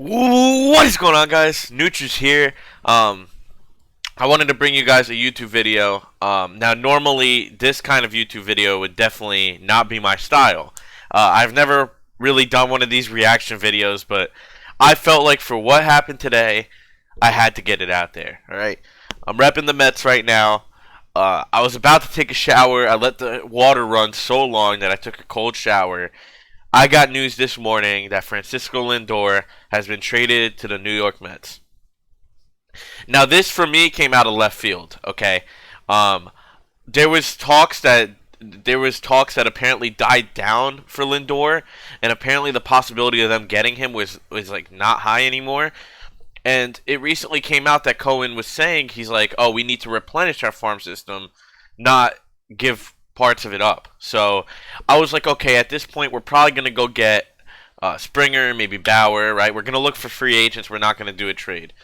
What is going on, guys? Nutri's here. I wanted to bring you guys a YouTube video. Now, normally, this kind of YouTube video would definitely not be my style. I've never really done one of these reaction videos, but I felt like for what happened today, I had to get it out there. All right, I'm repping the Mets right now. I was about to take a shower. I let the water run so long that I took a cold shower. I got news this morning that Francisco Lindor has been traded to the New York Mets. Now, this for me came out of left field. Okay, um, there was talks that apparently died down for Lindor, and apparently the possibility of them getting him was like not high anymore. And it recently came out that Cohen was saying he's like, oh, we need to replenish our farm system, not give parts of it up. So I was like, okay, at this point, we're probably gonna go get Springer, maybe Bauer, right? We're gonna look for free agents. We're not gonna do a trade.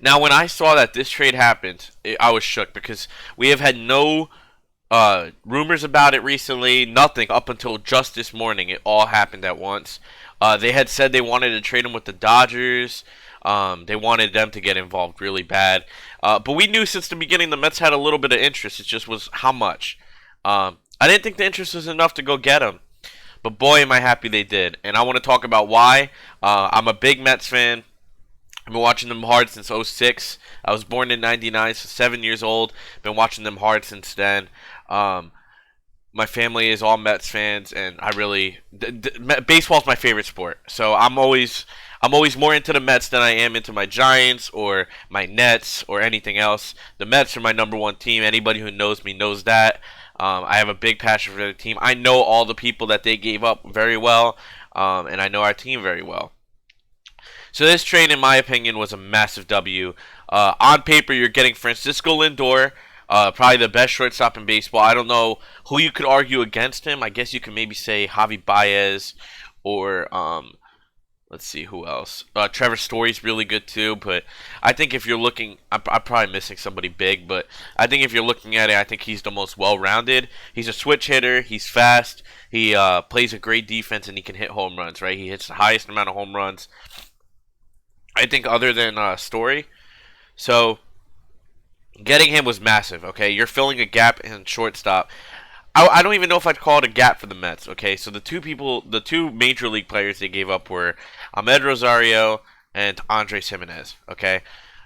Now, when I saw that this trade happened, I was shook because we have had no rumors about it recently. Nothing up until just this morning. It all happened at once. They had said they wanted to trade him with the Dodgers. They wanted them to get involved really bad. But we knew since the beginning the Mets had a little bit of interest. It just was how much. I didn't think the interest was enough to go get him. But boy, am I happy they did. And I want to talk about why. I'm a big Mets fan. I've been watching them hard since '06. I was born in '99, so 7 years old. Been watching them hard since then. My family is all Mets fans, and I really baseball's my favorite sport. So I'm always more into the Mets than I am into my Giants or my Nets or anything else. The Mets are my number one team. Anybody who knows me knows that. I have a big passion for the team. I know all the people that they gave up very well, and I know our team very well. So this trade, in my opinion, was a massive W. On paper, you're getting Francisco Lindor, probably the best shortstop in baseball. I don't know who you could argue against him. I guess you could maybe say Javi Baez or let's see who else. Trevor Story's really good too. But I think if you're looking, I'm probably missing somebody big. But I think if you're looking at it, I think he's the most well-rounded. He's a switch hitter. He's fast. He plays a great defense, and he can hit home runs. Right? He hits the highest amount of home runs, I think, other than Story. So getting him was massive. Okay, you're filling a gap in shortstop. I don't even know if I'd call it a gap for the Mets. Okay, so the two major league players they gave up were Ahmed Rosario and Andres Jimenez. Okay,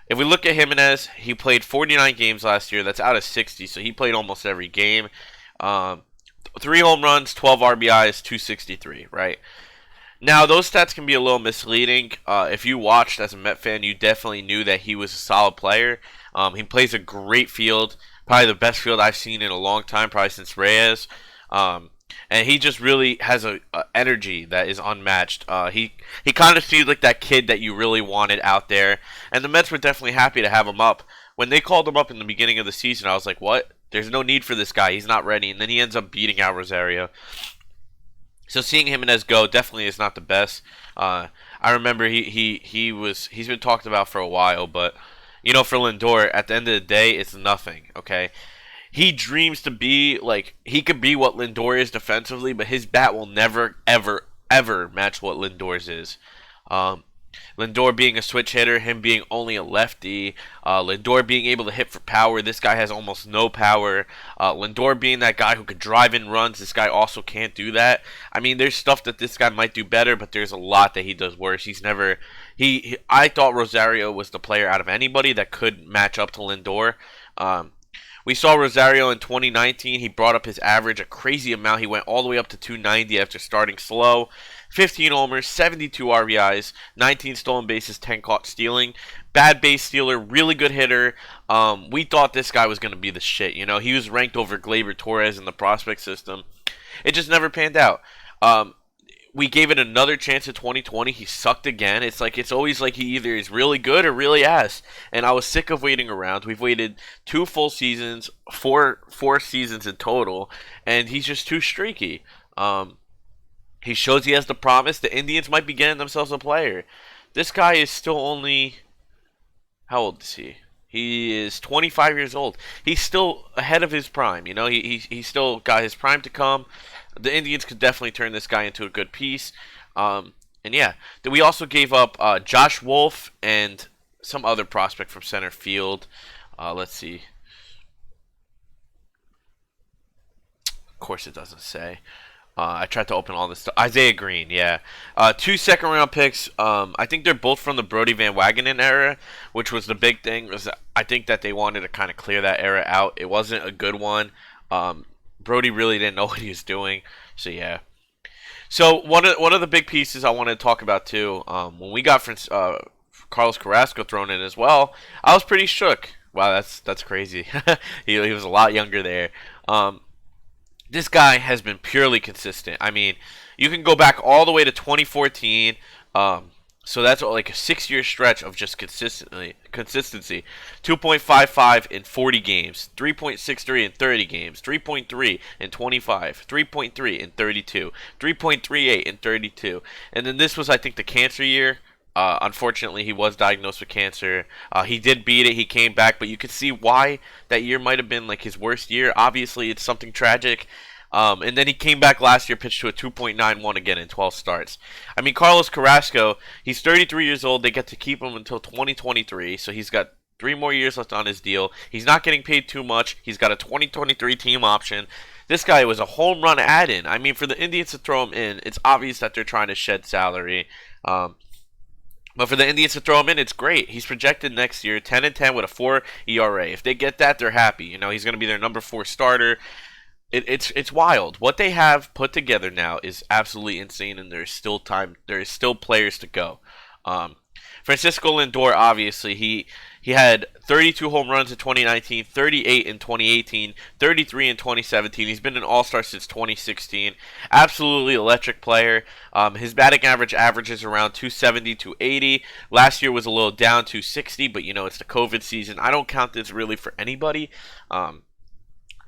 if we look at Jimenez, he played 49 games last year. That's out of 60, so he played almost every game. 3 home runs, 12 RBIs, 263. Right. Now, those stats can be a little misleading. If you watched as a Met fan, you definitely knew that he was a solid player. He plays a great field, probably the best field I've seen in a long time, probably since Reyes. And he just really has a energy that is unmatched. He kind of seems like that kid that you really wanted out there. And the Mets were definitely happy to have him up. When they called him up in the beginning of the season, I was like, what? There's no need for this guy. He's not ready. And then he ends up beating out Rosario. So seeing Jimenez go definitely is not the best. I remember he's been talked about for a while, but for Lindor, at the end of the day, it's nothing. Okay, he dreams to be like he could be what Lindor is defensively, but his bat will never ever match what Lindor's is. Lindor being a switch hitter, him being only a lefty, Lindor being able to hit for power. This guy has almost no power. Lindor being that guy who could drive in runs. This guy also can't do that. I mean, there's stuff that this guy might do better, but there's a lot that he does worse. He's never. I thought Rosario was the player out of anybody that could match up to Lindor. We saw Rosario in 2019. He brought up his average a crazy amount. He went all the way up to 290 after starting slow. 15 homers, 72 RBIs, 19 stolen bases, 10 caught stealing. Bad base stealer, really good hitter. We thought this guy was going to be the shit. He was ranked over Gleyber Torres in the prospect system. It just never panned out. We gave it another chance in 2020. He sucked again. It's always like he either is really good or really ass. And I was sick of waiting around. We've waited 2 full seasons, four seasons in total, and he's just too streaky. He shows he has the promise. The Indians might be getting themselves a player. This guy is still only, how old is he? He is 25 years old. He's still ahead of his prime. He's still got his prime to come. The Indians could definitely turn this guy into a good piece. And yeah, then we also gave up Josh Wolf and some other prospect from center field. Let's see. Of course, it doesn't say. I tried to open all this stuff. Isaiah Green, yeah. 2 second-round picks. I think they're both from the Brody Van Wagenen era, which was the big thing. I think that they wanted to kind of clear that era out. It wasn't a good one. Brody really didn't know what he was doing. So yeah. So one of the big pieces I wanted to talk about too, when we got Carlos Carrasco thrown in as well, I was pretty shook. Wow, that's crazy. he was a lot younger there. This guy has been purely consistent. I mean, you can go back all the way to 2014. So that's like a 6-year stretch of just consistency. 2.55 in 40 games, 3.63 in 30 games, 3.3 in 25, 3.3 in 32, 3.38 in 32. And then this was, I think, the cancer year. Unfortunately, he was diagnosed with cancer. He did beat it. He came back, but you could see why that year might have been like his worst year. Obviously, it's something tragic. And then he came back last year, pitched to a 2.91 again in 12 starts. I mean, Carlos Carrasco, he's 33 years old. They get to keep him until 2023, so he's got 3 more years left on his deal. He's not getting paid too much. He's got a 2023 team option. This guy was a home run add-in. I mean, for the Indians to throw him in, it's obvious that they're trying to shed salary. But for the Indians to throw him in, it's great. He's projected next year 10-10 with a 4 ERA. If they get that, they're happy. You know, he's going to be their number 4 starter. It's wild. What they have put together now is absolutely insane, and there's still time. There is still players to go. Francisco Lindor, obviously, he had 32 home runs in 2019, 38 in 2018, 33 in 2017. He's been an all-star since 2016. Absolutely electric player. His batting average averages around 270, 280. Last year was a little down, 260, but, you know, it's the COVID season. I don't count this really for anybody.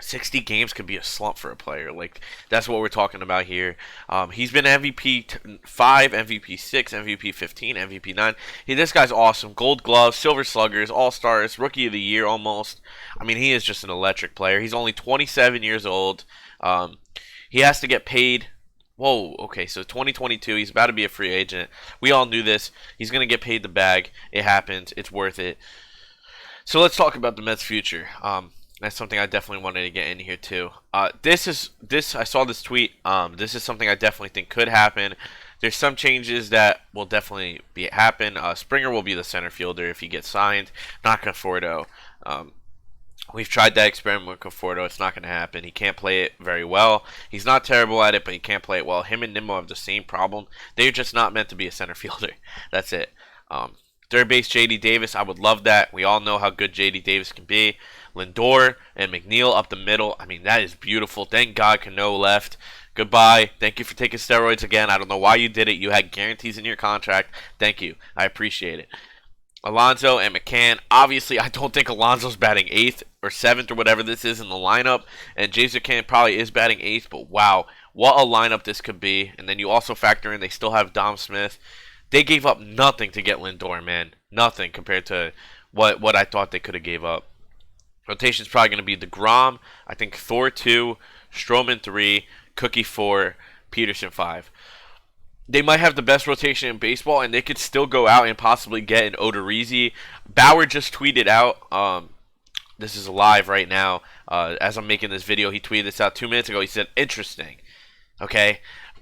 60 games could be a slump for a player. Like, that's what we're talking about here. He's been MVP 5, MVP 6, MVP 15, MVP 9. This guy's awesome. Gold Gloves, Silver Sluggers, All-Stars, Rookie of the Year almost. I mean, he is just an electric player. He's only 27 years old. He has to get paid. Whoa, okay, so 2022, he's about to be a free agent. We all knew this. He's going to get paid the bag. It happens. It's worth it. So let's talk about the Mets' future. That's something I definitely wanted to get in here too. I saw this tweet. This is something I definitely think could happen. There's some changes that will definitely happen. Springer will be the center fielder if he gets signed, not Conforto. We've tried that experiment with Conforto. It's not going to happen. He can't play it very well. He's not terrible at it, but he can't play it well. Him and Nimmo have the same problem. They're just not meant to be a center fielder. That's it. Third base, J.D. Davis. I would love that. We all know how good J.D. Davis can be. Lindor and McNeil up the middle. I mean, that is beautiful. Thank God Cano left. Goodbye. Thank you for taking steroids again. I don't know why you did it. You had guarantees in your contract. Thank you. I appreciate it. Alonso and McCann. Obviously, I don't think Alonso's batting 8th or 7th or whatever this is in the lineup. And Jason McCann probably is batting 8th. But wow, what a lineup this could be. And then you also factor in they still have Dom Smith. They gave up nothing to get Lindor, man. Nothing compared to what I thought they could have gave up. Rotation's probably going to be DeGrom, I think Thor 2, Stroman 3, Cookie 4, Peterson 5. They might have the best rotation in baseball, and they could still go out and possibly get an Odorizzi. Bauer just tweeted out, this is live right now, as I'm making this video, he tweeted this out 2 minutes ago. He said, interesting. Okay?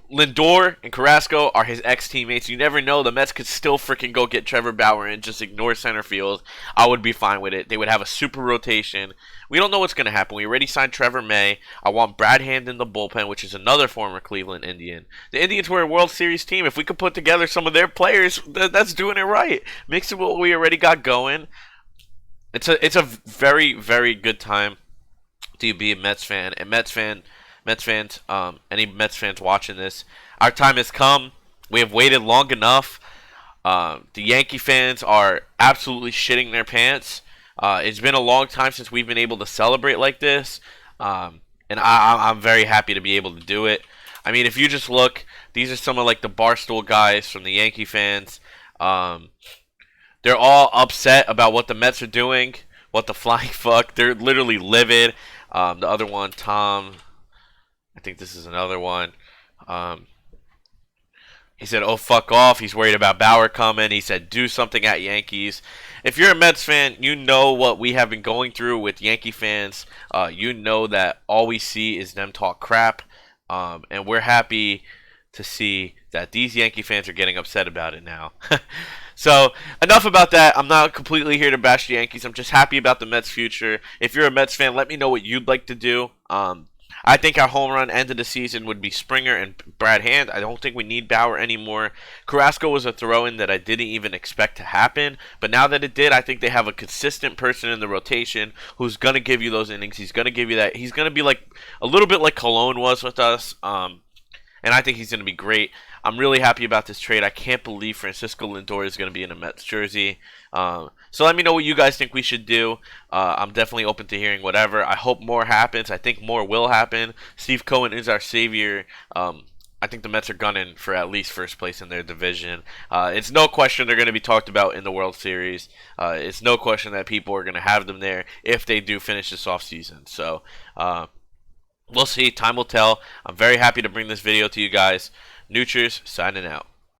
Lindor and Carrasco are his ex-teammates. You never know. The Mets could still freaking go get Trevor Bauer and just ignore center field. I would be fine with it. They would have a super rotation. We don't know what's going to happen. We already signed Trevor May. I want Brad Hand in the bullpen, which is another former Cleveland Indian. The Indians were a World Series team. If we could put together some of their players, that's doing it right. Mix it with what we already got going. It's a very, very good time to be a Mets fan. And Mets fans, any Mets fans watching this, our time has come. We have waited long enough. The Yankee fans are absolutely shitting their pants. It's been a long time since we've been able to celebrate like this, and I'm very happy to be able to do it. I mean, if you just look, these are some of like the Barstool guys from the Yankee fans. They're all upset about what the Mets are doing. What the flying fuck? They're literally livid. The other one, Tom. I think this is another one. He said, "Oh, fuck off." He's worried about Bauer coming. He said, "Do something at Yankees." If you're a Mets fan, you know what we have been going through with Yankee fans. You know that all we see is them talk crap, and we're happy to see that these Yankee fans are getting upset about it now. So enough about that. I'm not completely here to bash the Yankees. I'm just happy about the Mets' future. If you're a Mets fan, let me know what you'd like to do. I think our home run end of the season would be Springer and Brad Hand. I don't think we need Bauer anymore. Carrasco was a throw-in that I didn't even expect to happen, but now that it did, I think they have a consistent person in the rotation who's gonna give you those innings. He's gonna give you that. He's gonna be like a little bit like Cologne was with us. And I think he's going to be great. I'm really happy about this trade. I can't believe Francisco Lindor is going to be in a Mets jersey. So let me know what you guys think we should do. I'm definitely open to hearing whatever. I hope more happens. I think more will happen. Steve Cohen is our savior. I think the Mets are gunning for at least first place in their division. It's no question they're going to be talked about in the World Series. It's no question that people are going to have them there if they do finish this offseason. So, we'll see. Time will tell. I'm very happy to bring this video to you guys. Noochers signing out.